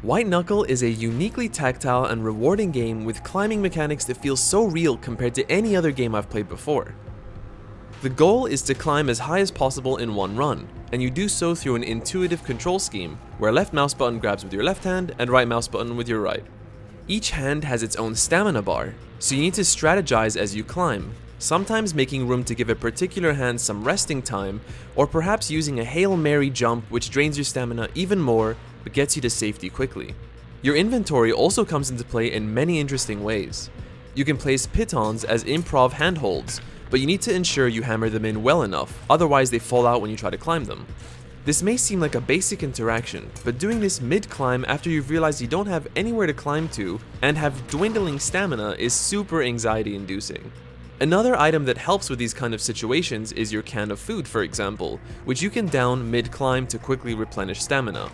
White Knuckle is a uniquely tactile and rewarding game with climbing mechanics that feel so real compared to any other game I've played before. The goal is to climb as high as possible in one run, and you do so through an intuitive control scheme where left mouse button grabs with your left hand and right mouse button with your right. Each hand has its own stamina bar, so you need to strategize as you climb, sometimes making room to give a particular hand some resting time, or perhaps using a Hail Mary jump which drains your stamina even more but gets you to safety quickly. Your inventory also comes into play in many interesting ways. You can place pitons as improv handholds, but you need to ensure you hammer them in well enough, otherwise they fall out when you try to climb them. This may seem like a basic interaction, but doing this mid-climb after you've realized you don't have anywhere to climb to and have dwindling stamina is super anxiety-inducing. Another item that helps with these kind of situations is your can of food, for example, which you can down mid-climb to quickly replenish stamina.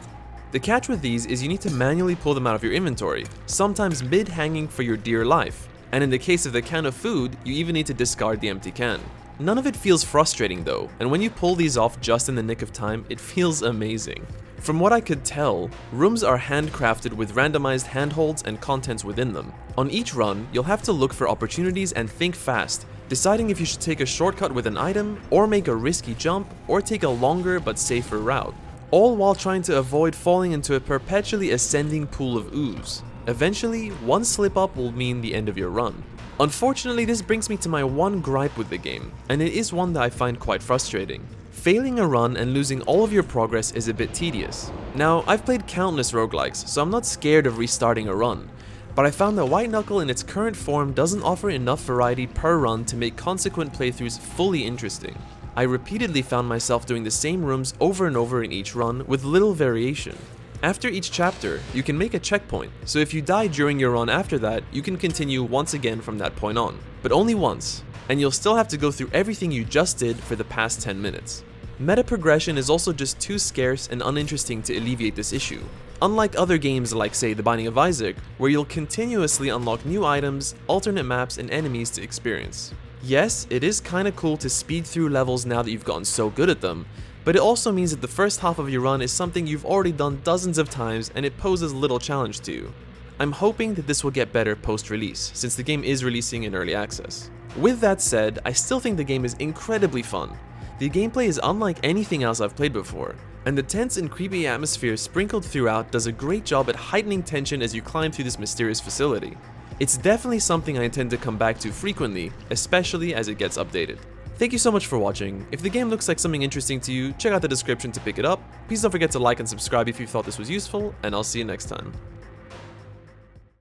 The catch with these is you need to manually pull them out of your inventory, sometimes mid-hanging for your dear life, and in the case of the can of food, you even need to discard the empty can. None of it feels frustrating though, and when you pull these off just in the nick of time, it feels amazing. From what I could tell, rooms are handcrafted with randomized handholds and contents within them. On each run, you'll have to look for opportunities and think fast, deciding if you should take a shortcut with an item, or make a risky jump, or take a longer but safer route, all while trying to avoid falling into a perpetually ascending pool of ooze. Eventually, one slip up will mean the end of your run. Unfortunately, this brings me to my one gripe with the game, and it is one that I find quite frustrating. Failing a run and losing all of your progress is a bit tedious. Now, I've played countless roguelikes, so I'm not scared of restarting a run, but I found that White Knuckle in its current form doesn't offer enough variety per run to make consequent playthroughs fully interesting. I repeatedly found myself doing the same rooms over and over in each run with little variation. After each chapter, you can make a checkpoint, so if you die during your run after that, you can continue once again from that point on, but only once, and you'll still have to go through everything you just did for the past 10 minutes. Meta progression is also just too scarce and uninteresting to alleviate this issue, unlike other games like say The Binding of Isaac, where you'll continuously unlock new items, alternate maps, and enemies to experience. Yes, it is kinda cool to speed through levels now that you've gotten so good at them, but it also means that the first half of your run is something you've already done dozens of times and it poses little challenge to you. I'm hoping that this will get better post-release, since the game is releasing in early access. With that said, I still think the game is incredibly fun. The gameplay is unlike anything else I've played before, and the tense and creepy atmosphere sprinkled throughout does a great job at heightening tension as you climb through this mysterious facility. It's definitely something I intend to come back to frequently, especially as it gets updated. Thank you so much for watching. If the game looks like something interesting to you, check out the description to pick it up. Please don't forget to like and subscribe if you thought this was useful, and I'll see you next time.